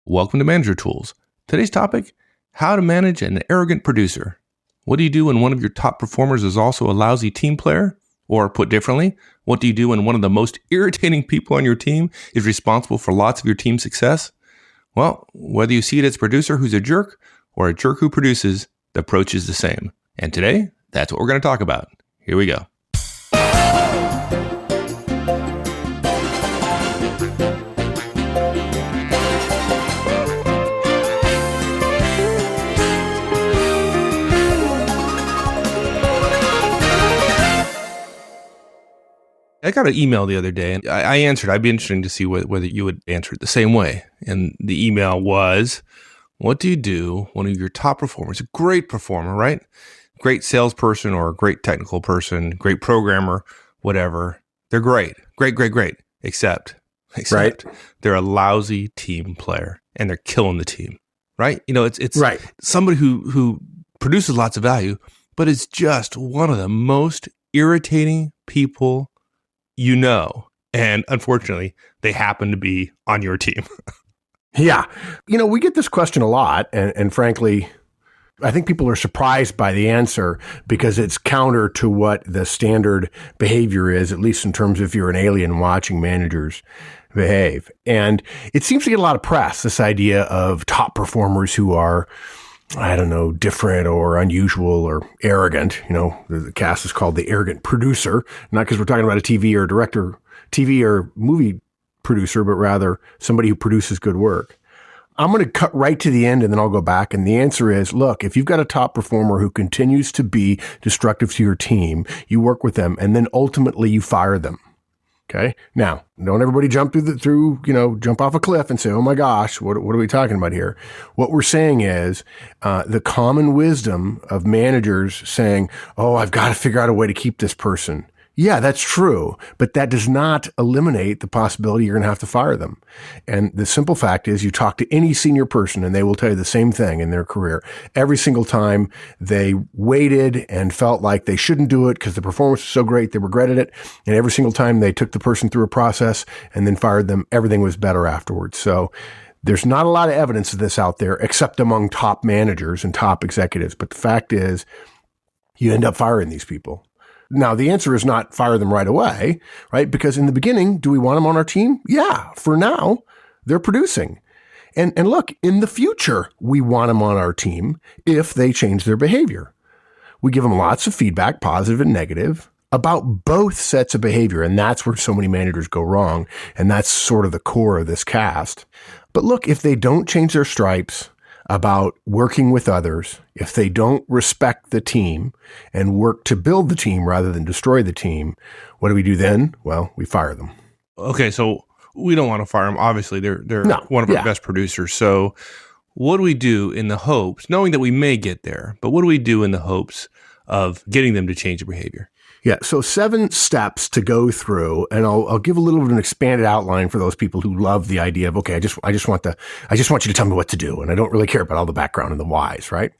Welcome to Manager Tools. Today's topic, how to manage an arrogant producer. What do you do when one of your top performers is also a lousy team player? Or put differently, what do you do when one of the most irritating people on your team is responsible for lots of your team's success? Well, whether you see it as a producer who's a jerk or a jerk who produces, the approach is the same. And today, that's what we're going to talk about. Here we go. I got an email the other day, and I answered. I'd be interested to see whether you would answer it the same way. And the email was, what do you do when one of your top performers, a great performer, right? Great salesperson or a great technical person, great programmer, whatever. They're great. Great. Except right. They're a lousy team player, and they're killing the team, right? You know, it's right. Somebody who produces lots of value, but is just one of the most irritating people you know, and unfortunately, they happen to be on your team. Yeah. You know, we get this question a lot, and frankly, I think people are surprised by the answer because it's counter to what the standard behavior is, at least in terms of if you're an alien watching managers behave. And it seems to get a lot of press, this idea of top performers who are, I don't know, different or unusual or arrogant. You know, the cast is called the arrogant producer, not because we're talking about a TV or movie producer, but rather somebody who produces good work. I'm going to cut right to the end and then I'll go back. And the answer is, look, if you've got a top performer who continues to be destructive to your team, you work with them and then ultimately you fire them. Okay. Now, don't everybody jump jump off a cliff and say, oh my gosh, what are we talking about here? What we're saying is, the common wisdom of managers saying, oh, I've got to figure out a way to keep this person. Yeah, that's true. But that does not eliminate the possibility you're going to have to fire them. And the simple fact is you talk to any senior person and they will tell you the same thing in their career. Every single time they waited and felt like they shouldn't do it because the performance was so great, they regretted it. And every single time they took the person through a process and then fired them, everything was better afterwards. So there's not a lot of evidence of this out there except among top managers and top executives. But the fact is you end up firing these people. Now, the answer is not fire them right away, right? Because in the beginning, do we want them on our team? Yeah, for now, they're producing. And look, in the future, we want them on our team if they change their behavior. We give them lots of feedback, positive and negative, about both sets of behavior. And that's where so many managers go wrong. And that's sort of the core of this cast. But look, if they don't change their stripes about working with others, if they don't respect the team and work to build the team rather than destroy the team, what do we do then? Well, we fire them. Okay, so we don't want to fire them. Obviously, they're one of our best producers. So what do we do in the hopes, knowing that we may get there, but what do we do in the hopes of getting them to change their behavior? Yeah, so 7 steps to go through, and I'll give a little bit of an expanded outline for those people who love the idea of, okay, I just want you to tell me what to do, and I don't really care about all the background and the whys, right?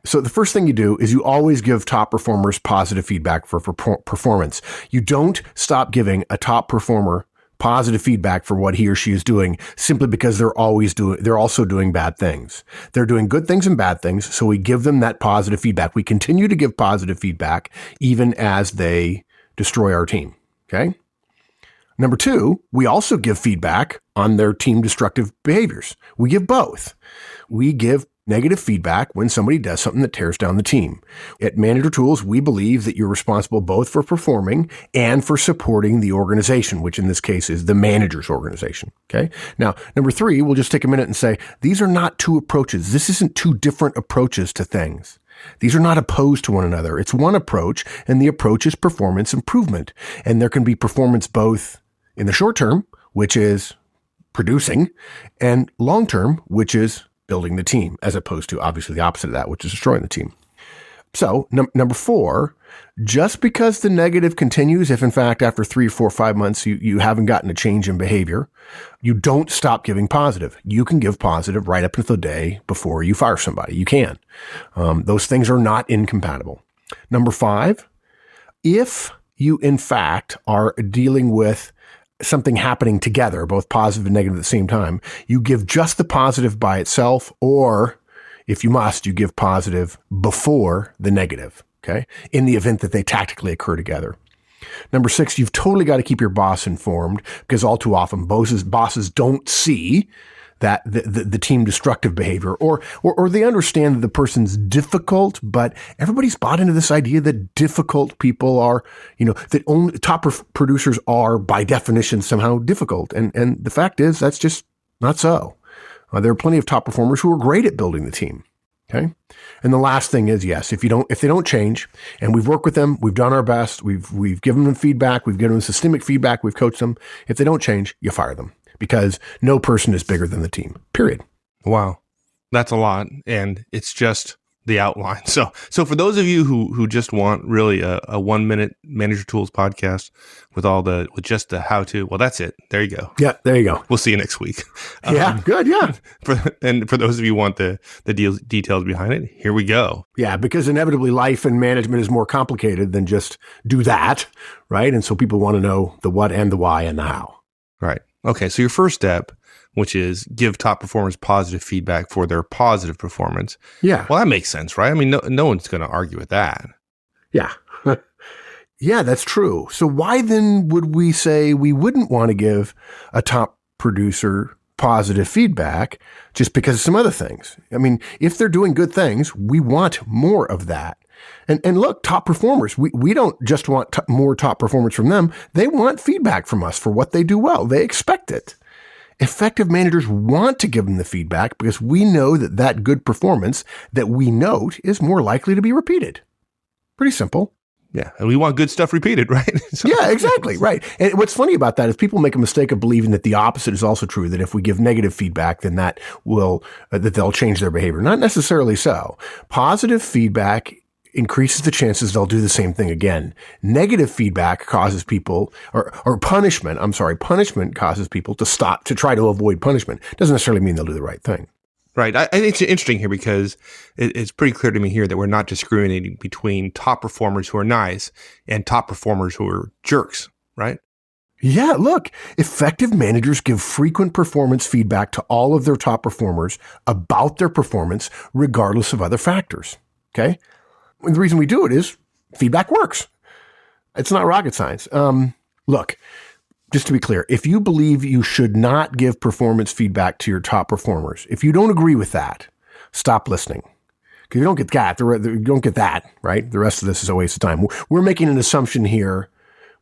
So the first thing you do is you always give top performers positive feedback for performance. You don't stop giving a top performer positive feedback for what he or she is doing simply because they're also doing bad things. They're doing good things and bad things. So we give them that positive feedback. We continue to give positive feedback even as they destroy our team. Okay. Number 2, we also give feedback on their team destructive behaviors. We give both. We give negative feedback when somebody does something that tears down the team. At Manager Tools, we believe that you're responsible both for performing and for supporting the organization, which in this case is the manager's organization. Okay. Now, number 3, we'll just take a minute and say, these are not 2 approaches. This isn't 2 different approaches to things. These are not opposed to one another. It's one approach, and the approach is performance improvement. And there can be performance both in the short term, which is producing, and long term, which is building the team, as opposed to obviously the opposite of that, which is destroying the team. So number 4, just because the negative continues, if in fact after 3, 4, 5 months you haven't gotten a change in behavior, you don't stop giving positive. You can give positive right up until the day before you fire somebody. You can. Those things are not incompatible. Number 5, if you in fact are dealing with something happening together, both positive and negative at the same time. You give just the positive by itself, or if you must, you give positive before the negative, okay? In the event that they tactically occur together. Number 6, you've totally got to keep your boss informed, because all too often bosses don't see that the team destructive behavior, or they understand that the person's difficult, but everybody's bought into this idea that difficult people are, that only top producers are by definition somehow difficult. And the fact is that's just not so. There are plenty of top performers who are great at building the team. Okay. And the last thing is, yes, if they don't change, and we've worked with them, we've done our best, we've given them feedback, we've given them systemic feedback, we've coached them. If they don't change, you fire them, because no person is bigger than the team, period. Wow. That's a lot. And it's just the outline. So for those of you who just want really a 1-minute Manager Tools podcast with just the how to, well, that's it. There you go. Yeah, there you go. We'll see you next week. Yeah, good. Yeah. For those of you who want the details behind it, here we go. Yeah, because inevitably life and management is more complicated than just do that, right? And so people want to know the what and the why and the how. Right. Okay. So your first step, which is give top performers positive feedback for their positive performance. Yeah. Well, that makes sense, right? I mean, no one's going to argue with that. Yeah. Yeah, that's true. So why then would we say we wouldn't want to give a top producer positive feedback just because of some other things? I mean, if they're doing good things, we want more of that. And look, top performers, we don't just want more top performance from them. They want feedback from us for what they do well. They expect it. Effective managers want to give them the feedback because we know that good performance that we note is more likely to be repeated. Pretty simple. Yeah. And we want good stuff repeated, right? Yeah, exactly. Right. And what's funny about that is people make a mistake of believing that the opposite is also true, that if we give negative feedback, then that they'll change their behavior. Not necessarily so. Positive feedback increases the chances they'll do the same thing again. Negative feedback causes people, or punishment causes people to try to avoid punishment. Doesn't necessarily mean they'll do the right thing. Right. I think it's interesting here because it's pretty clear to me here that we're not discriminating between top performers who are nice and top performers who are jerks, right? Yeah, look, effective managers give frequent performance feedback to all of their top performers about their performance, regardless of other factors. Okay? And the reason we do it is feedback works. It's not rocket science. Look, just to be clear, if you believe you should not give performance feedback to your top performers, if you don't agree with that, stop listening. Because you don't get that, you don't get that, right? The rest of this is a waste of time. We're making an assumption here.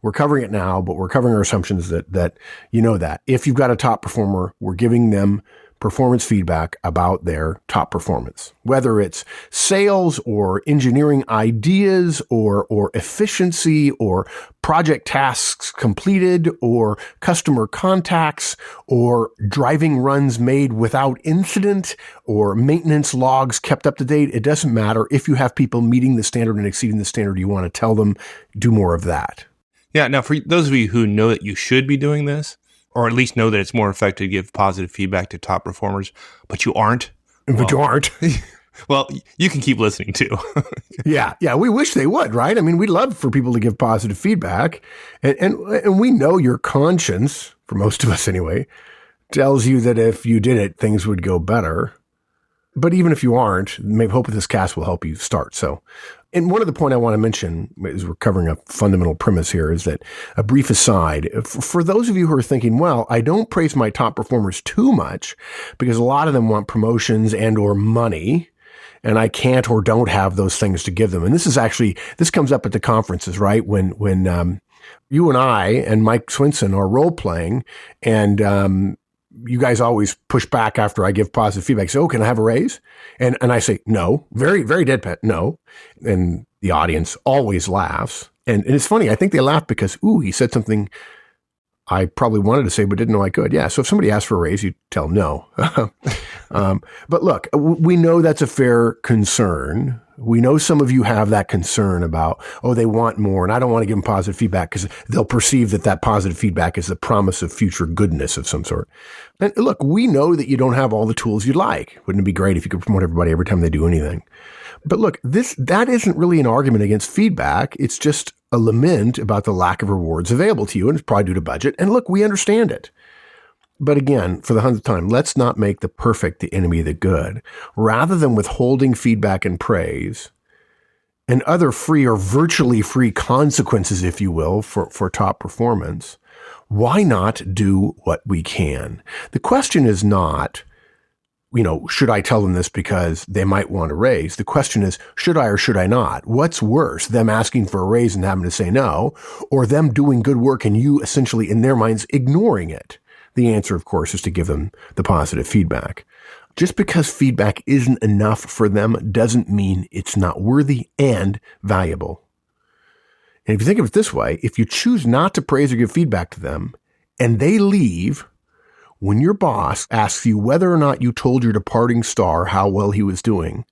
We're covering it now, but we're covering our assumptions that you know that. If you've got a top performer, we're giving them performance feedback about their top performance, whether it's sales or engineering ideas or efficiency or project tasks completed or customer contacts or driving runs made without incident or maintenance logs kept up to date. It doesn't matter. If you have people meeting the standard and exceeding the standard, you want to tell them, do more of that. Yeah. Now, for those of you who know that you should be doing this, or at least know that it's more effective to give positive feedback to top performers, but you aren't. Well, you can keep listening too. Yeah, we wish they would, right? I mean, we'd love for people to give positive feedback. And we know your conscience, for most of us anyway, tells you that if you did it, things would go better. But even if you aren't, maybe hope this cast will help you start. So, and one of the point I want to mention, as we're covering a fundamental premise here, is that a brief aside, for those of you who are thinking, well, I don't praise my top performers too much because a lot of them want promotions and or money, and I can't or don't have those things to give them. And this comes up at the conferences, right? When you and I and Mike Swinson are role playing, and you guys always push back after I give positive feedback. Say, oh, can I have a raise? And I say, no, very, very deadpan, no. And the audience always laughs. And it's funny. I think they laugh because, he said something I probably wanted to say, but didn't know I could. Yeah. So if somebody asks for a raise, you tell them no. But look, we know that's a fair concern. We know some of you have that concern about, they want more, and I don't want to give them positive feedback because they'll perceive that positive feedback is the promise of future goodness of some sort. And look, we know that you don't have all the tools you'd like. Wouldn't it be great if you could promote everybody every time they do anything? But look, that isn't really an argument against feedback. It's just a lament about the lack of rewards available to you, and it's probably due to budget. And look, we understand it. But again, for the 100th time, let's not make the perfect the enemy of the good. Rather than withholding feedback and praise and other free or virtually free consequences, if you will, for top performance, why not do what we can? The question is not, should I tell them this because they might want a raise? The question is, should I or should I not? What's worse, them asking for a raise and having to say no, or them doing good work and you essentially, in their minds, ignoring it? The answer, of course, is to give them the positive feedback. Just because feedback isn't enough for them doesn't mean it's not worthy and valuable. And if you think of it this way, if you choose not to praise or give feedback to them and they leave, when your boss asks you whether or not you told your departing star how well he was doing,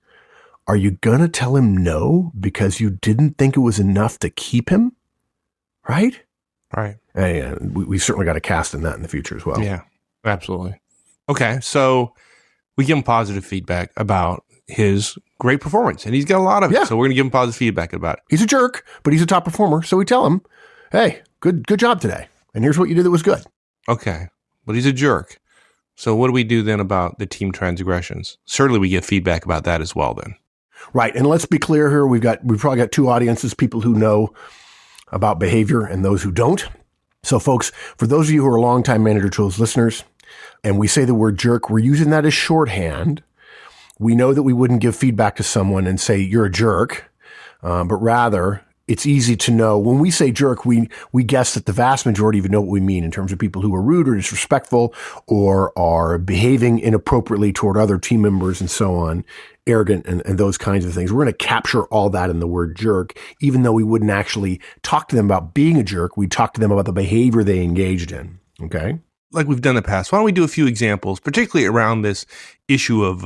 are you going to tell him no because you didn't think it was enough to keep him? Right? Right. And we certainly got to cast in that in the future as well. Yeah, absolutely. Okay, so we give him positive feedback about his great performance, and he's got a lot of it. So we're going to give him positive feedback about it. He's a jerk, but he's a top performer. So we tell him, hey, good job today. And here's what you did that was good. Okay, but he's a jerk. So what do we do then about the team transgressions? Certainly we give feedback about that as well then. Right. And let's be clear here. We've probably got two audiences, people who know about behavior and those who don't. So folks, for those of you who are longtime Manager Tools listeners, and we say the word jerk, we're using that as shorthand. We know that we wouldn't give feedback to someone and say, you're a jerk, but rather it's easy to know when we say jerk, we guess that the vast majority of you know what we mean in terms of people who are rude or disrespectful or are behaving inappropriately toward other team members and so on, arrogant and those kinds of things. We're going to capture all that in the word jerk, even though we wouldn't actually talk to them about being a jerk. We talk to them about the behavior they engaged in. Okay. Like we've done in the past, why don't we do a few examples, particularly around this issue of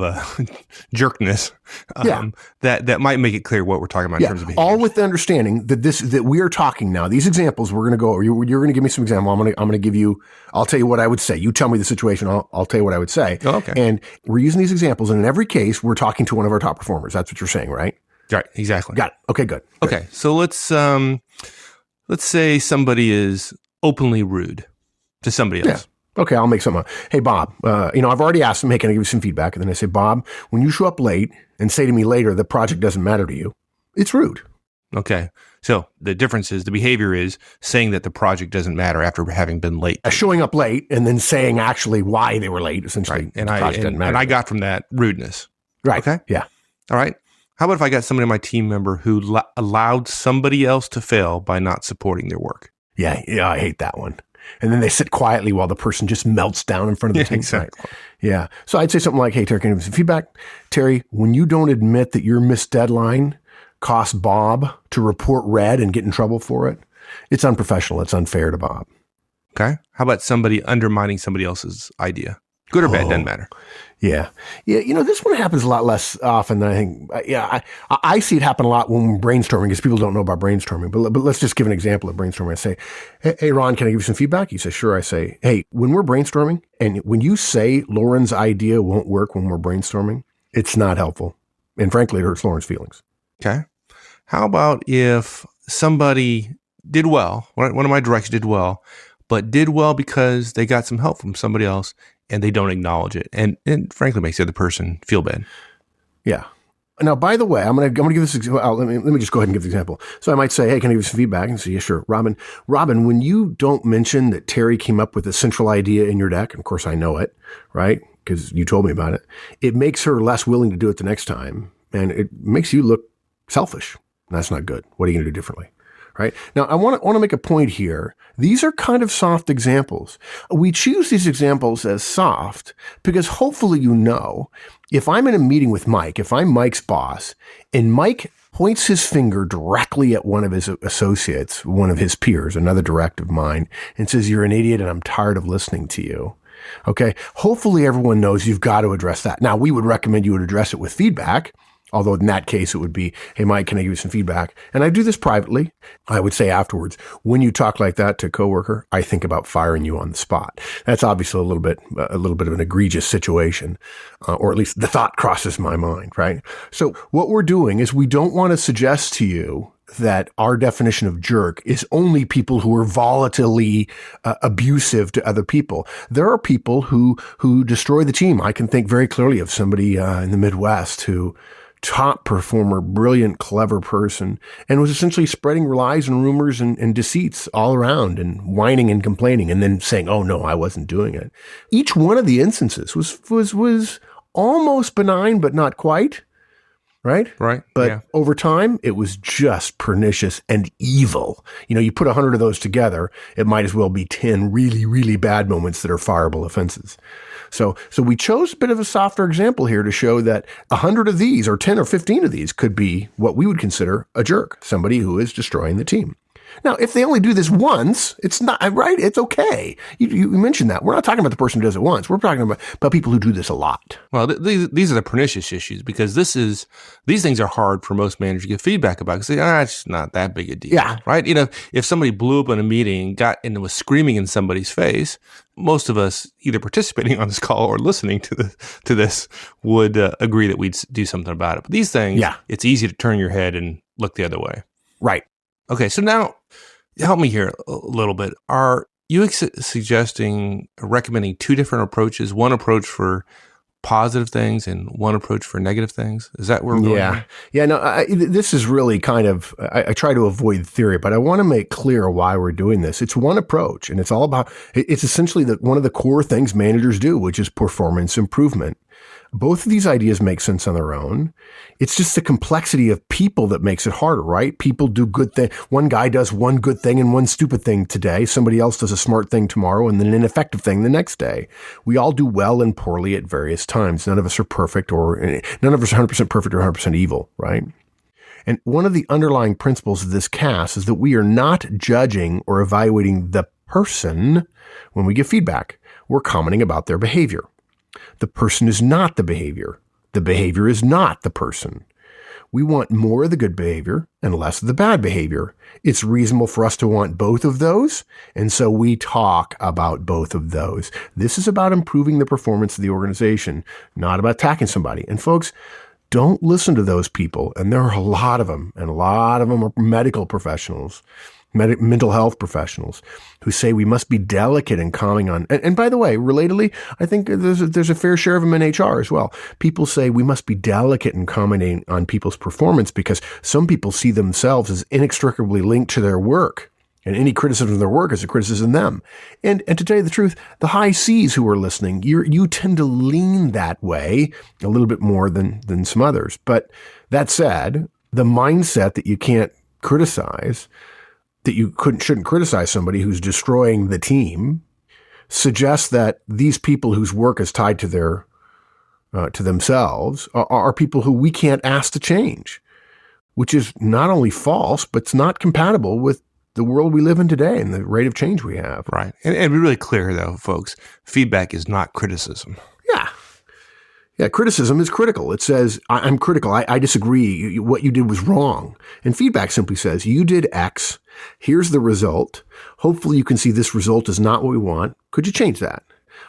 jerkness, that might make it clear what we're talking about in terms of behavior. All with the understanding that we are talking now. These examples we're going to go over. You're going to give me some example. I'm going to give you. I'll tell you what I would say. You tell me the situation. I'll tell you what I would say. Oh, okay. And we're using these examples, and in every case, we're talking to one of our top performers. That's what you're saying, right? Right. Exactly. Got it. Okay. Good. Okay. So let's say somebody is openly rude to somebody else. Yeah. Okay, I'll make something up. Hey, Bob, I've already asked him, hey, can I give you some feedback? And then I say, Bob, when you show up late and say to me later the project doesn't matter to you, it's rude. Okay. So the difference is the behavior is saying that the project doesn't matter after having been late. Showing up late and then saying actually why they were late, essentially. Right. And I got from that rudeness. Right. Okay. Yeah. All right. How about if I got somebody on my team member who allowed somebody else to fail by not supporting their work? Yeah, I hate that one. And then they sit quietly while the person just melts down in front of the team. Exactly. Yeah. So I'd say something like, hey, Terry, can you give me some feedback? Terry, when you don't admit that your missed deadline cost Bob to report red and get in trouble for it, it's unprofessional. It's unfair to Bob. Okay. How about somebody undermining somebody else's idea? Good or bad, doesn't matter. Yeah. Yeah. This one happens a lot less often than I think. I see it happen a lot when we're brainstorming because people don't know about brainstorming. But let's just give an example of brainstorming. I say, hey, Ron, can I give you some feedback? He says, sure. I say, hey, when we're brainstorming and when you say Lauren's idea won't work when we're brainstorming, it's not helpful. And frankly, it hurts Lauren's feelings. Okay. How about if somebody did well, one of my directors did well, but did well because they got some help from somebody else and they don't acknowledge it. And frankly makes the other person feel bad. Yeah. Now, by the way, I'm going to give this example. Let me just go ahead and give the example. So I might say, hey, can I give you some feedback? And say, yeah, sure. Robin, when you don't mention that Terry came up with a central idea in your deck, and of course I know it, right? Because you told me about it. It makes her less willing to do it the next time. And it makes you look selfish. That's not good. What are you going to do differently? Right? Now, I want to make a point here. These are kind of soft examples. We choose these examples as soft because hopefully if I'm in a meeting with Mike, if I'm Mike's boss, and Mike points his finger directly at one of his associates, one of his peers, another direct of mine, and says, you're an idiot and I'm tired of listening to you. Okay? Hopefully everyone knows you've got to address that. Now, we would recommend you would address it with feedback. Although in that case, it would be, hey, Mike, can I give you some feedback? And I do this privately. I would say afterwards, when you talk like that to a coworker, I think about firing you on the spot. That's obviously a little bit of an egregious situation, or at least the thought crosses my mind, right? So what we're doing is we don't want to suggest to you that our definition of jerk is only people who are volatilely abusive to other people. There are people who destroy the team. I can think very clearly of somebody in the Midwest who top performer, brilliant, clever person, and was essentially spreading lies and rumors and deceits all around and whining and complaining and then saying, oh no, I wasn't doing it. Each one of the instances was almost benign, but not quite. Right? Right. But over time, it was just pernicious and evil. You put 100 of those together, it might as well be 10 really, really bad moments that are fireable offenses. So we chose a bit of a softer example here to show that 100 of these or 10 or 15 of these could be what we would consider a jerk, somebody who is destroying the team. Now, if they only do this once, it's not right. It's okay. You mentioned that. We're not talking about the person who does it once. We're talking about people who do this a lot. Well, these are the pernicious issues because these things are hard for most managers to give feedback about because it's not that big a deal. Yeah. Right. If somebody blew up in a meeting and was screaming in somebody's face, most of us either participating on this call or listening to this would agree that we'd do something about it. But these things, it's easy to turn your head and look the other way. Right. Okay, so now help me here a little bit. Are you suggesting recommending two different approaches, one approach for positive things and one approach for negative things? Is that where we're going? Yeah. No, this is really kind of, I try to avoid theory, but I want to make clear why we're doing this. It's one approach, and it's all about, it's essentially one of the core things managers do, which is performance improvement. Both of these ideas make sense on their own. It's just the complexity of people that makes it harder, right? People do good things. One guy does one good thing and one stupid thing today. Somebody else does a smart thing tomorrow and then an ineffective thing the next day. We all do well and poorly at various times. None of us are perfect none of us are 100% perfect or 100% evil, right? And one of the underlying principles of this cast is that we are not judging or evaluating the person when we give feedback. We're commenting about their behavior. The person is not the behavior. The behavior is not the person. We want more of the good behavior and less of the bad behavior. It's reasonable for us to want both of those, and so we talk about both of those. This is about improving the performance of the organization, not about attacking somebody. And folks, don't listen to those people, and there are a lot of them, and a lot of them are medical professionals, mental health professionals who say we must be delicate in commenting on. And by the way, relatedly, I think there's a fair share of them in HR as well. People say we must be delicate in commenting on people's performance because some people see themselves as inextricably linked to their work. And any criticism of their work is a criticism of them. And to tell you the truth, the high C's who are listening, you tend to lean that way a little bit more than some others. But that said, the mindset that you can't criticize, that you shouldn't criticize somebody who's destroying the team, suggests that these people whose work is tied to themselves are people who we can't ask to change, which is not only false, but it's not compatible with the world we live in today and the rate of change we have. Right. And be really clear, though, folks, feedback is not criticism. Yeah, criticism is critical. It says, I'm critical. I disagree. What you did was wrong. And feedback simply says, you did X. Here's the result. Hopefully you can see this result is not what we want. Could you change that?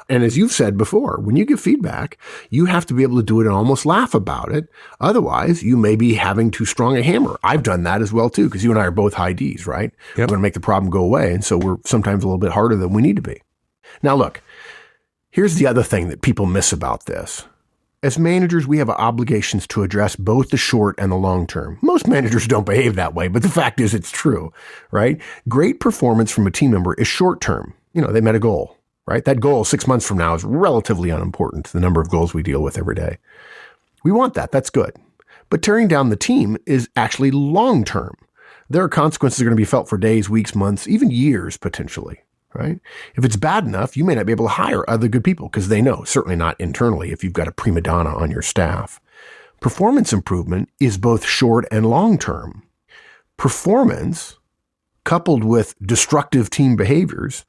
And as you've said before, when you give feedback, you have to be able to do it and almost laugh about it. Otherwise, you may be having too strong a hammer. I've done that as well, too, because you and I are both high Ds, right? Yep. We're going to make the problem go away. And so we're sometimes a little bit harder than we need to be. Now, look, here's the other thing that people miss about this. As managers, we have obligations to address both the short and the long term. Most managers don't behave that way, but the fact is it's true, right? Great performance from a team member is short term. They met a goal, right? That goal 6 months from now is relatively unimportant to the number of goals we deal with every day. We want that. That's good. But tearing down the team is actually long term. There are consequences that are going to be felt for days, weeks, months, even years potentially. Right? If it's bad enough, you may not be able to hire other good people because they know, certainly not internally, if you've got a prima donna on your staff. Performance improvement is both short and long term. Performance, coupled with destructive team behaviors,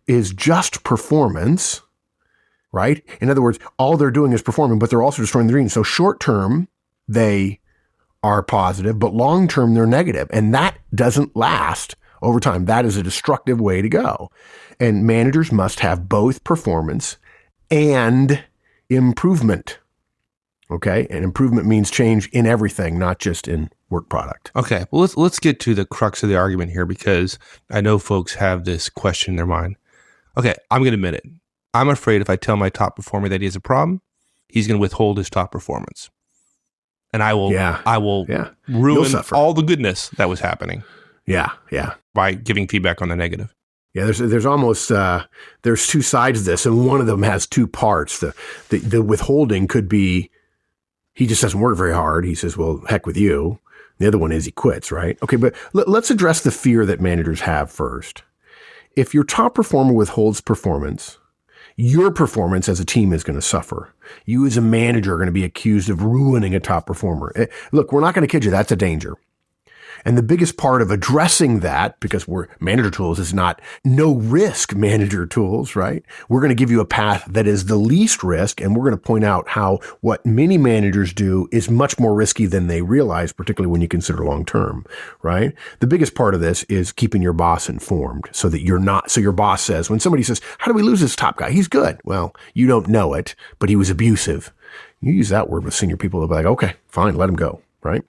is just performance, right? In other words, all they're doing is performing, but they're also destroying the team. So short term, they are positive, but long term, they're negative. And that doesn't last over time. That is a destructive way to go. And managers must have both performance and improvement. Okay? And improvement means change in everything, not just in work product. Okay, well, let's get to the crux of the argument here, because I know folks have this question in their mind. Okay, I'm going to admit it. I'm afraid if I tell my top performer that he has a problem, he's going to withhold his top performance. And I will ruin all the goodness that was happening. Yeah. By giving feedback on the negative. Yeah, there's almost there's two sides of this, and one of them has two parts. The withholding could be he just doesn't work very hard. He says, well, heck with you. The other one is he quits, right? Okay, but let's address the fear that managers have first. If your top performer withholds performance, your performance as a team is going to suffer. You as a manager are going to be accused of ruining a top performer. Look, we're not going to kid you. That's a danger. And the biggest part of addressing that, because we're manager tools is not no risk manager tools, right? We're going to give you a path that is the least risk. And we're going to point out how what many managers do is much more risky than they realize, particularly when you consider long term, right? The biggest part of this is keeping your boss informed so that so your boss says, when somebody says, how do we lose this top guy? He's good. Well, you don't know it, but he was abusive. You use that word with senior people, they'll be like, okay, fine, let him go, right?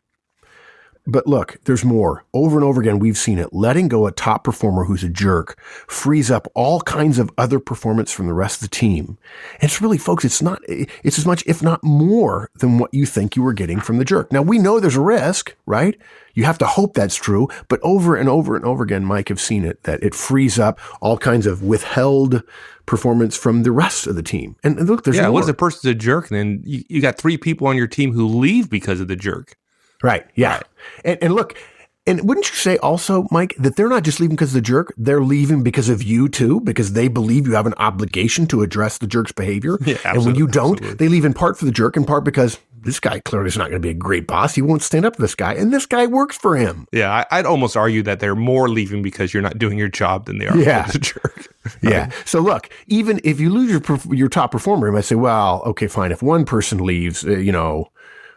But look, there's more. Over and over again, we've seen it. Letting go a top performer who's a jerk frees up all kinds of other performance from the rest of the team. And it's really, folks, it's as much, if not more, than what you think you were getting from the jerk. Now, we know there's a risk, right? You have to hope that's true. But over and over and over again, Mike, have seen it, that it frees up all kinds of withheld performance from the rest of the team. And look, there's more. What if the person's a jerk, and then you got 3 people on your team who leave because of the jerk? Right. Yeah. Right. And look, and wouldn't you say also, Mike, that they're not just leaving because of the jerk, they're leaving because of you too, because they believe you have an obligation to address the jerk's behavior. Yeah, and when you don't, they leave in part for the jerk, in part because this guy clearly is not going to be a great boss. He won't stand up to this guy, and this guy works for him. Yeah, I'd almost argue that they're more leaving because you're not doing your job than they are because of the jerk. Yeah. So look, even if you lose your top performer, you might say, well, okay, fine. If one person leaves,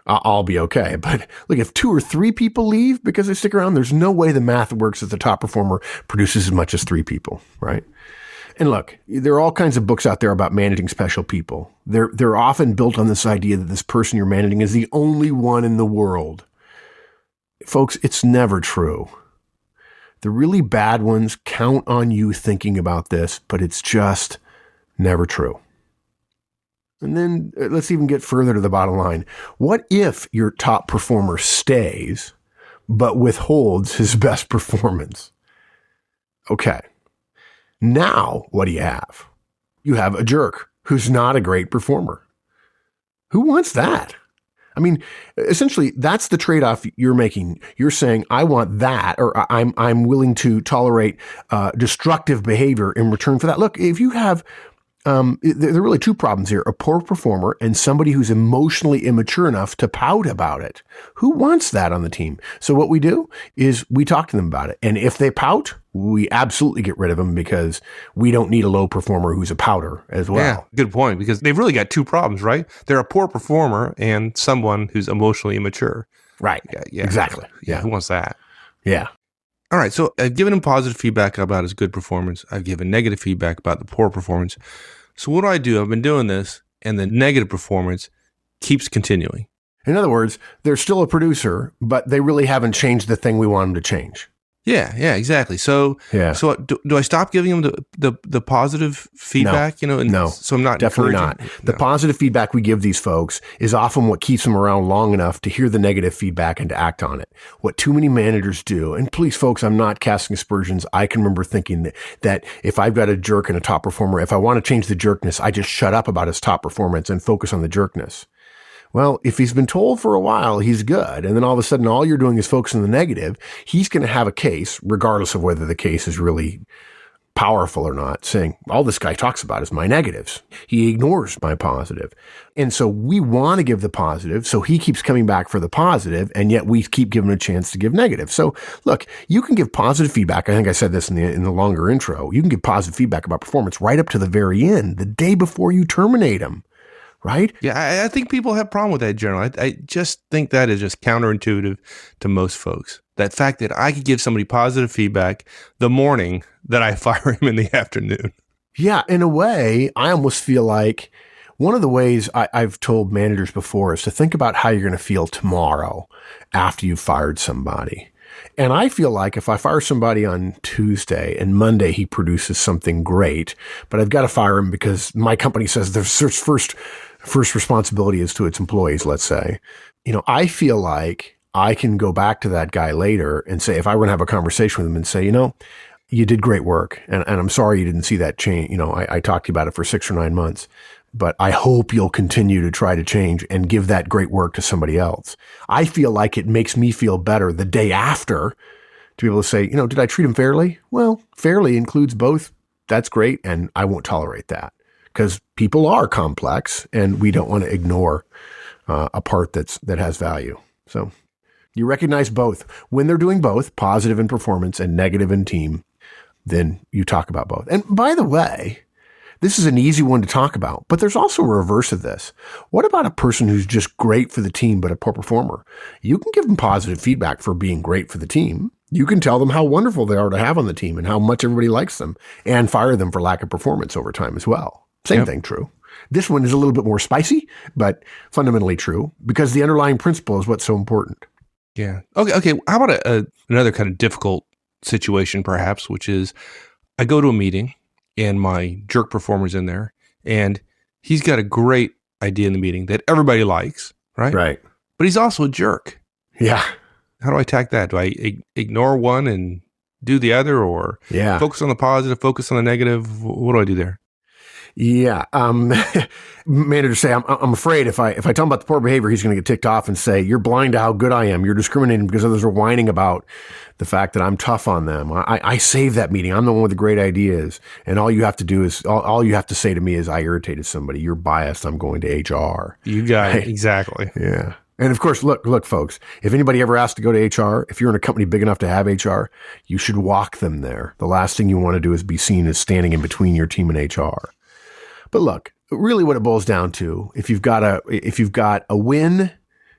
I'll be okay. But look, if 2 or 3 people leave because they stick around, there's no way the math works that the top performer produces as much as 3 people, right? And look, there are all kinds of books out there about managing special people. They're often built on this idea that this person you're managing is the only one in the world. Folks, it's never true. The really bad ones count on you thinking about this, but it's just never true. And then let's even get further to the bottom line. What if your top performer stays, but withholds his best performance? Okay. Now, what do you have? You have a jerk who's not a great performer. Who wants that? I mean, essentially, that's the trade-off you're making. You're saying, I want that, or I'm willing to tolerate destructive behavior in return for that. Look, if you have there are really 2 problems here: a poor performer and somebody who's emotionally immature enough to pout about it. Who wants that on the team? So what we do is we talk to them about it. And if they pout, we absolutely get rid of them, because we don't need a low performer who's a pouter as well. Yeah, good point, because they've really got 2 problems, right? They're a poor performer and someone who's emotionally immature. Right. Yeah. Exactly. Yeah. Who wants that? Yeah. All right. So I've given him positive feedback about his good performance. I've given negative feedback about the poor performance. So what do? I've been doing this, and the negative performance keeps continuing. In other words, they're still a producer, but they really haven't changed the thing we want them to change. Yeah, exactly. So, do I stop giving them the positive feedback? No. So I'm not definitely not. The positive feedback we give these folks is often what keeps them around long enough to hear the negative feedback and to act on it. What too many managers do, and please, folks, I'm not casting aspersions. I can remember thinking that if I've got a jerk and a top performer, if I want to change the jerkness, I just shut up about his top performance and focus on the jerkness. Well, if he's been told for a while he's good, and then all of a sudden all you're doing is focusing on the negative, he's going to have a case, regardless of whether the case is really powerful or not, saying, all this guy talks about is my negatives. He ignores my positive. And so we want to give the positive, so he keeps coming back for the positive, and yet we keep giving him a chance to give negative. So look, you can give positive feedback. I think I said this in the longer intro. You can give positive feedback about performance right up to the very end, the day before you terminate him. Right? Yeah, I think people have a problem with that generally. I just think that is just counterintuitive to most folks. That fact that I could give somebody positive feedback the morning that I fire him in the afternoon. Yeah, in a way, I almost feel like One of the ways I've told managers before is to think about how you're going to feel tomorrow after you've fired somebody. And I feel like if I fire somebody on Tuesday and Monday he produces something great, but I've got to fire him because my company says the first responsibility is to its employees, let's say. I feel like I can go back to that guy later and say, if I were to have a conversation with him and say, you did great work, and I'm sorry you didn't see that change. I talked to you about it for 6 or 9 months. But I hope you'll continue to try to change and give that great work to somebody else. I feel like it makes me feel better the day after to be able to say, did I treat him fairly? Well, fairly includes both. That's great. And I won't tolerate that because people are complex and we don't want to ignore a part that has value. So you recognize both. When they're doing both, positive in performance and negative in team, then you talk about both. And by the way, this is an easy one to talk about, but there's also a reverse of this. What about a person who's just great for the team, but a poor performer? You can give them positive feedback for being great for the team. You can tell them how wonderful they are to have on the team and how much everybody likes them and fire them for lack of performance over time as well. Same thing true. This one is a little bit more spicy, but fundamentally true because the underlying principle is what's so important. Yeah. Okay. How about another kind of difficult situation perhaps, which is I go to a meeting and my jerk performer's in there, and he's got a great idea in the meeting that everybody likes, right? Right. But he's also a jerk. Yeah. How do I attack that? Do I ignore one and do the other, or focus on the positive, focus on the negative? What do I do there? Yeah. Managers say, I'm afraid if I tell him about the poor behavior, he's going to get ticked off and say, you're blind to how good I am. You're discriminating because others are whining about the fact that I'm tough on them. I saved that meeting. I'm the one with the great ideas. And all you have to do is, all you have to say to me is I irritated somebody. You're biased. I'm going to HR. You got it. Exactly. Yeah. And of course, look, folks, if anybody ever asks to go to HR, if you're in a company big enough to have HR, you should walk them there. The last thing you want to do is be seen as standing in between your team and HR. But look, really what it boils down to, if you've got a win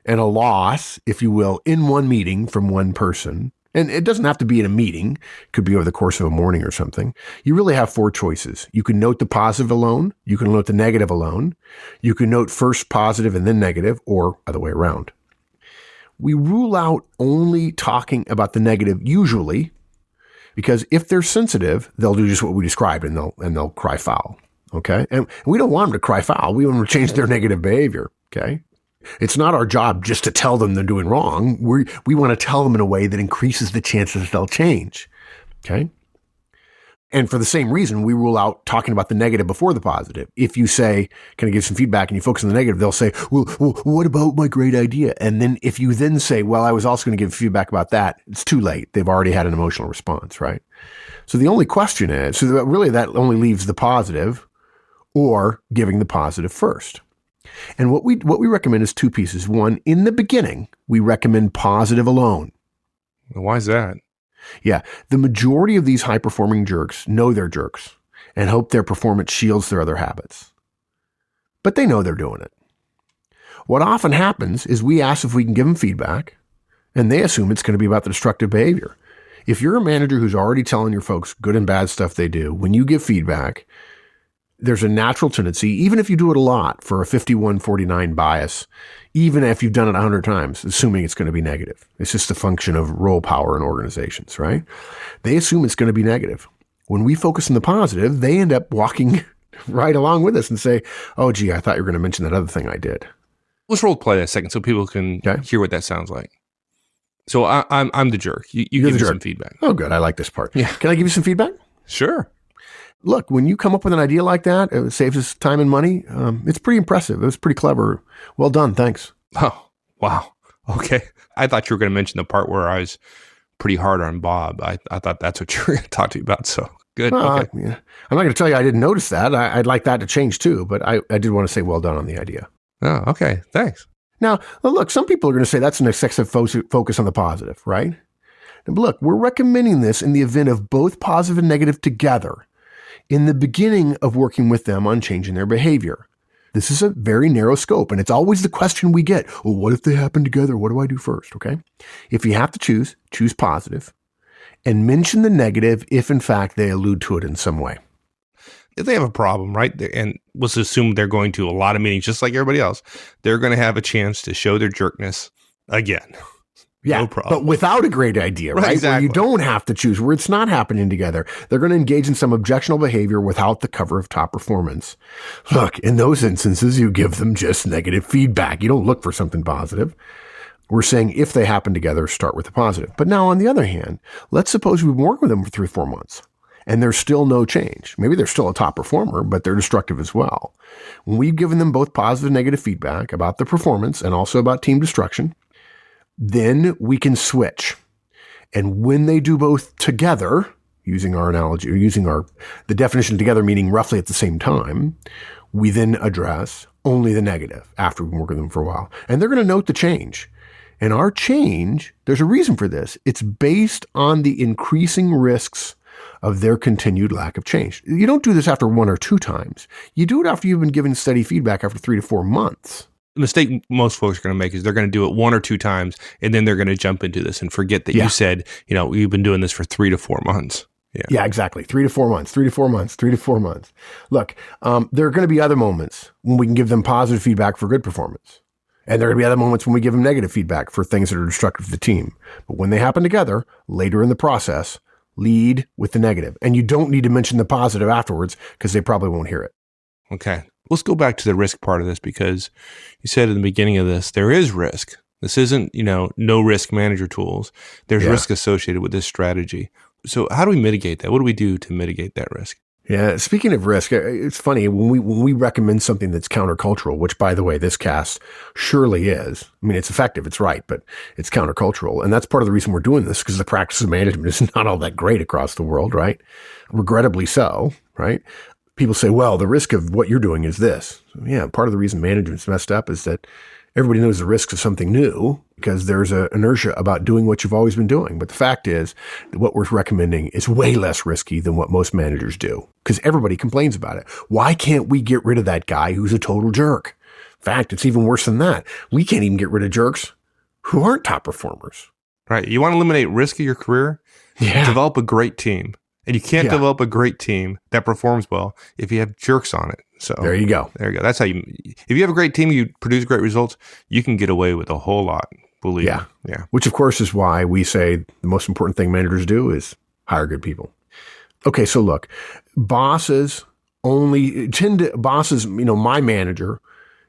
and a loss, if you will, in one meeting from one person, and it doesn't have to be in a meeting, it could be over the course of a morning or something, you really have 4 choices. You can note the positive alone, you can note the negative alone, you can note first positive and then negative, or other way around. We rule out only talking about the negative usually, because if they're sensitive, they'll do just what we described and they'll cry foul. Okay. And we don't want them to cry foul. We want them to change their negative behavior. Okay. It's not our job just to tell them they're doing wrong. We want to tell them in a way that increases the chances they'll change. Okay. And for the same reason, we rule out talking about the negative before the positive. If you say, can I give some feedback, and you focus on the negative, they'll say, well, what about my great idea? And then if you then say, well, I was also going to give feedback about that, it's too late. They've already had an emotional response, right? So the only question is, so really that only leaves the positive or giving the positive first. And what we recommend is 2 pieces. One, in the beginning, we recommend positive alone. Why is that? Yeah. The majority of these high-performing jerks know they're jerks and hope their performance shields their other habits. But they know they're doing it. What often happens is we ask if we can give them feedback, and they assume it's going to be about the destructive behavior. If you're a manager who's already telling your folks good and bad stuff they do, when you give feedback, there's a natural tendency, even if you do it a lot, for a 51-49 bias, even if you've done it 100 times, assuming it's going to be negative. It's just a function of role power in organizations, right? They assume it's going to be negative. When we focus on the positive, they end up walking right along with us and say, oh, gee, I thought you were going to mention that other thing I did. Let's role play that a second so people can hear what that sounds like. So I'm the jerk. You give me some feedback. Oh, good. I like this part. Yeah. Can I give you some feedback? Sure. Look, when you come up with an idea like that, it saves us time and money. It's pretty impressive. It was pretty clever. Well done. Thanks. Oh, wow. Okay. I thought you were going to mention the part where I was pretty hard on Bob. I thought that's what you were going to talk to me about. So good. Okay. Yeah. I'm not going to tell you I didn't notice that. I'd like that to change too, but I did want to say well done on the idea. Oh, okay. Thanks. Now, look, some people are going to say that's an excessive focus on the positive, right? But look, we're recommending this in the event of both positive and negative together in the beginning of working with them on changing their behavior. This is a very narrow scope, and it's always the question we get. Well, what if they happen together? What do I do first? Okay. If you have to choose positive and mention the negative if in fact they allude to it in some way. if they have a problem, right? And let's assume they're going to a lot of meetings, just like everybody else, they're going to have a chance to show their jerkness again. Yeah, no problem. But without a great idea, right? Exactly. Where you don't have to choose, where it's not happening together. They're going to engage in some objectionable behavior without the cover of top performance. Look, in those instances, you give them just negative feedback. You don't look for something positive. We're saying if they happen together, start with the positive. But now, on the other hand, let's suppose we've been working with them for 3 or 4 months and there's still no change. Maybe they're still a top performer, but they're destructive as well. When we've given them both positive and negative feedback about the performance and also about team destruction, then we can switch. And when they do both together, using our analogy, or using the definition together, meaning roughly at the same time, we then address only the negative after we've been working with them for a while. And they're going to note the change. And our change, there's a reason for this. It's based on the increasing risks of their continued lack of change. You don't do this after 1 or 2 times. You do it after you've been given steady feedback after 3 to 4 months. The mistake most folks are going to make is they're going to do it 1 or 2 times, and then they're going to jump into this and forget that you said, you've been doing this for 3 to 4 months. Yeah, exactly. 3 to 4 months, 3 to 4 months, 3 to 4 months. Look, there are going to be other moments when we can give them positive feedback for good performance. And there are going to be other moments when we give them negative feedback for things that are destructive to the team. But when they happen together, later in the process, lead with the negative. And you don't need to mention the positive afterwards because they probably won't hear it. Okay. Let's go back to the risk part of this, because you said in the beginning of this, there is risk. This isn't, no risk manager tools. There's risk associated with this strategy. So how do we mitigate that? What do we do to mitigate that risk? Yeah. Speaking of risk, it's funny when we recommend something that's countercultural, which, by the way, this cast surely is. I mean, it's effective, it's right, but it's countercultural. And that's part of the reason we're doing this, because the practice of management is not all that great across the world, right? Regrettably so, right? People say, well, the risk of what you're doing is this. So, yeah, part of the reason management's messed up is that everybody knows the risks of something new because there's an inertia about doing what you've always been doing. But the fact is that what we're recommending is way less risky than what most managers do, because everybody complains about it. Why can't we get rid of that guy who's a total jerk? In fact, it's even worse than that. We can't even get rid of jerks who aren't top performers. Right. You want to eliminate risk of your career? Yeah. Develop a great team. And you can't develop a great team that performs well if you have jerks on it. So there you go. That's how if you have a great team, you produce great results, you can get away with a whole lot. Believe me. Yeah. Which of course is why we say the most important thing managers do is hire good people. Okay. So look, bosses, my manager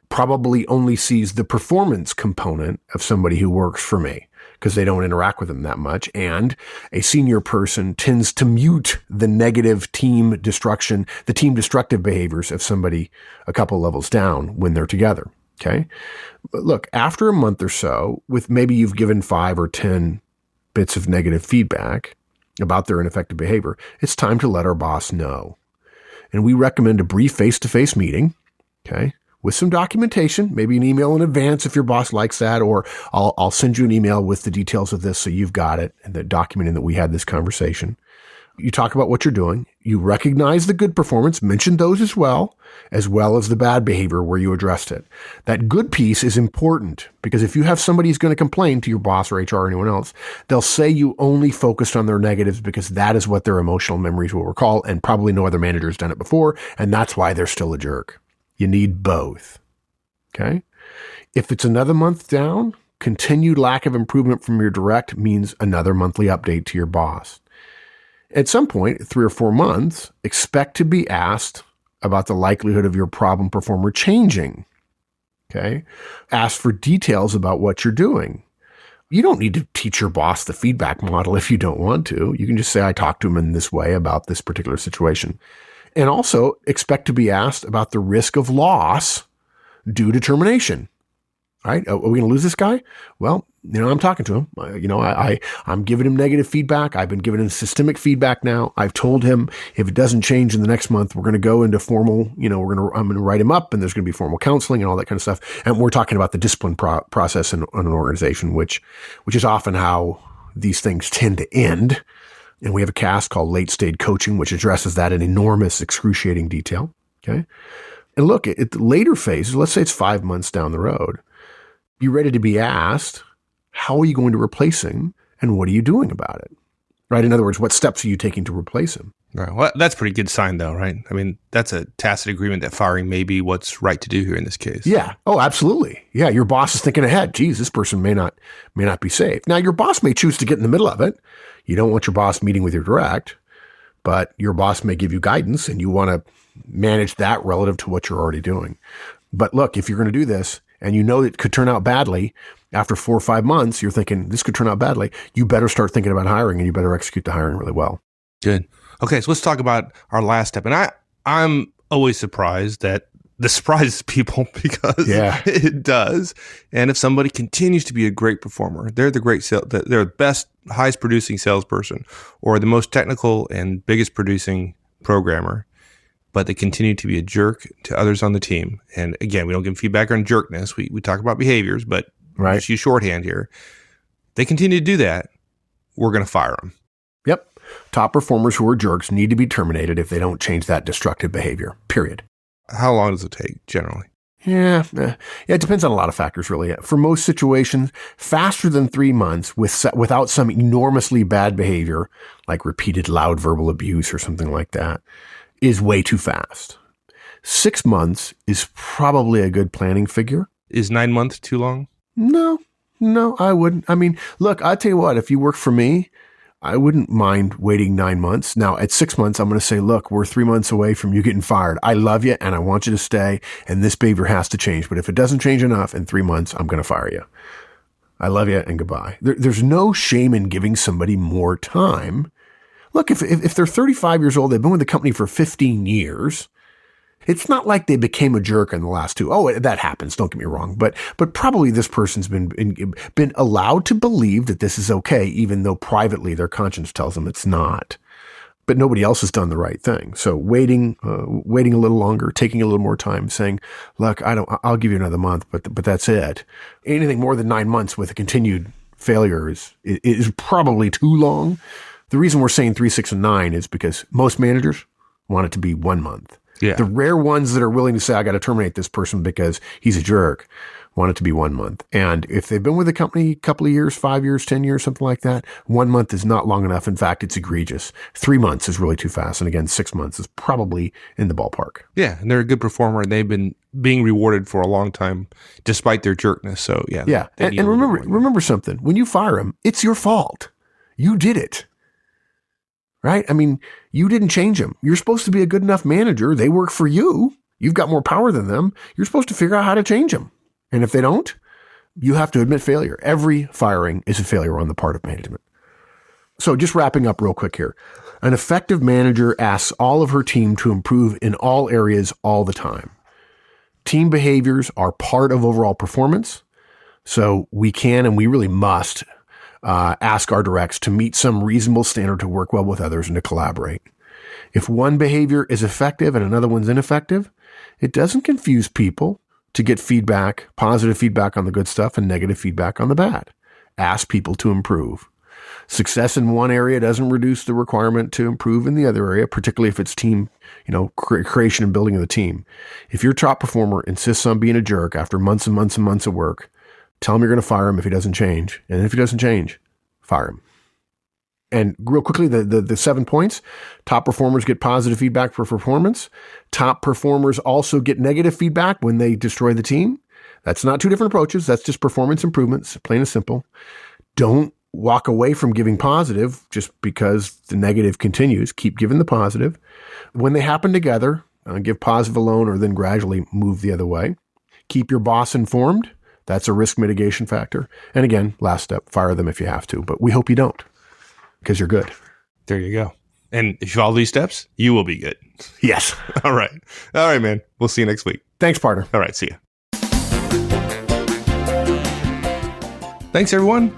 probably only sees the performance component of somebody who works for me, because they don't interact with them that much. And a senior person tends to mute the negative team destructive behaviors of somebody a couple levels down when they're together. Okay. But look, after a month or so, with maybe you've given 5 or 10 bits of negative feedback about their ineffective behavior, it's time to let our boss know. And we recommend a brief face-to-face meeting. Okay. With some documentation, maybe an email in advance if your boss likes that, or I'll send you an email with the details of this so you've got it and documenting that we had this conversation. You talk about what you're doing. You recognize the good performance, mention those as well as the bad behavior where you addressed it. That good piece is important, because if you have somebody who's going to complain to your boss or HR or anyone else, they'll say you only focused on their negatives because that is what their emotional memories will recall, and probably no other manager has done it before, and that's why they're still a jerk. You need both. Okay. If it's another month down, continued lack of improvement from your direct means another monthly update to your boss. At some point, 3 or 4 months, expect to be asked about the likelihood of your problem performer changing. Okay. Ask for details about what you're doing. You don't need to teach your boss the feedback model if you don't want to. You can just say, I talked to him in this way about this particular situation. And also expect to be asked about the risk of loss due to termination. All right? Are we going to lose this guy? Well, I'm talking to him. I'm giving him negative feedback. I've been giving him systemic feedback now. I've told him if it doesn't change in the next month, we're going to go into formal, I'm going to write him up, and there's going to be formal counseling and all that kind of stuff. And we're talking about the discipline process in an organization, which is often how these things tend to end. And we have a cast called Late Stage Coaching, which addresses that in enormous, excruciating detail. Okay. And look, at the later phases, let's say it's 5 months down the road, be ready to be asked, how are you going to replace him? And what are you doing about it? Right? In other words, what steps are you taking to replace him? Right. Well, that's a pretty good sign, though, right? I mean, that's a tacit agreement that firing may be what's right to do here in this case. Yeah. Oh, absolutely. Yeah. Your boss is thinking ahead. Geez, this person may not be safe. Now, your boss may choose to get in the middle of it. You don't want your boss meeting with your direct, but your boss may give you guidance and you want to manage that relative to what you're already doing. But look, if you're going to do this and you know it could turn out badly after 4 or 5 months, you're thinking this could turn out badly. You better start thinking about hiring and you better execute the hiring really well. Good. Okay, so let's talk about our last step. And I'm always surprised that this surprises people because it does. And if somebody continues to be a great performer, they're they're the best, highest producing salesperson or the most technical and biggest producing programmer, but they continue to be a jerk to others on the team. And again, we don't give feedback on jerkness. We talk about behaviors, but just use shorthand here. They continue to do that, we're going to fire them. Yep. Top performers who are jerks need to be terminated if they don't change that destructive behavior, period. How long does it take generally? Yeah, it depends on a lot of factors, really. For most situations, faster than 3 months without some enormously bad behavior, like repeated loud verbal abuse or something like that, is way too fast. 6 months is probably a good planning figure. Is 9 months too long? No, I wouldn't. I mean, look, I'll tell you what, if you work for me, I wouldn't mind waiting 9 months. Now, at 6 months, I'm going to say, look, we're 3 months away from you getting fired. I love you and I want you to stay and this behavior has to change. But if it doesn't change enough in 3 months, I'm going to fire you. I love you and goodbye. There's no shame in giving somebody more time. Look, if they're 35 years old, they've been with the company for 15 years. It's not like they became a jerk in the last 2. Oh, that happens. Don't get me wrong. But probably this person's been allowed to believe that this is okay, even though privately their conscience tells them it's not. But nobody else has done the right thing. So waiting a little longer, taking a little more time, saying, look, I'll give you another month, but that's it. Anything more than 9 months with a continued failure is probably too long. The reason we're saying 3, 6, and 9 is because most managers want it to be 1 month. Yeah. The rare ones that are willing to say, I got to terminate this person because he's a jerk, want it to be 1 month. And if they've been with the company a couple of years, 5 years, 10 years, something like that, 1 month is not long enough. In fact, it's egregious. 3 months is really too fast. And again, 6 months is probably in the ballpark. Yeah. And they're a good performer and they've been being rewarded for a long time despite their jerkness. So yeah. Yeah. And remember something. When you fire them, it's your fault. You did it. Right? I mean, you didn't change them. You're supposed to be a good enough manager. They work for you. You've got more power than them. You're supposed to figure out how to change them. And if they don't, you have to admit failure. Every firing is a failure on the part of management. So just wrapping up real quick here. An effective manager asks all of her team to improve in all areas all the time. Team behaviors are part of overall performance. So we can and we really must ask our directs to meet some reasonable standard to work well with others and to collaborate. If one behavior is effective and another one's ineffective, it doesn't confuse people to get feedback, positive feedback on the good stuff and negative feedback on the bad. Ask people to improve. Success in one area doesn't reduce the requirement to improve in the other area, particularly if it's team, creation and building of the team. If your top performer insists on being a jerk after months and months and months of work, tell him you're going to fire him if he doesn't change. And if he doesn't change, fire him. And real quickly, the 7 points. Top performers get positive feedback for performance. Top performers also get negative feedback when they destroy the team. That's not 2 different approaches. That's just performance improvements, plain and simple. Don't walk away from giving positive just because the negative continues. Keep giving the positive. When they happen together, give positive alone or then gradually move the other way. Keep your boss informed. That's a risk mitigation factor. And again, last step, fire them if you have to. But we hope you don't because you're good. There you go. And if you follow these steps, you will be good. Yes. All right. All right, man. We'll see you next week. Thanks, partner. All right. See ya. Thanks, everyone.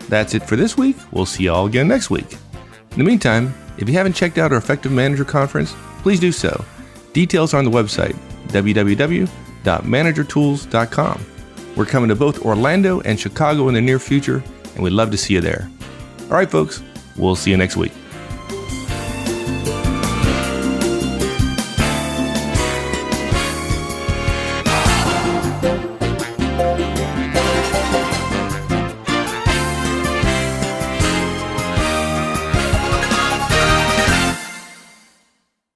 That's it for this week. We'll see you all again next week. In the meantime, if you haven't checked out our Effective Manager Conference, please do so. Details are on the website, www.managertools.com. We're coming to both Orlando and Chicago in the near future, and we'd love to see you there. All right, folks, we'll see you next week.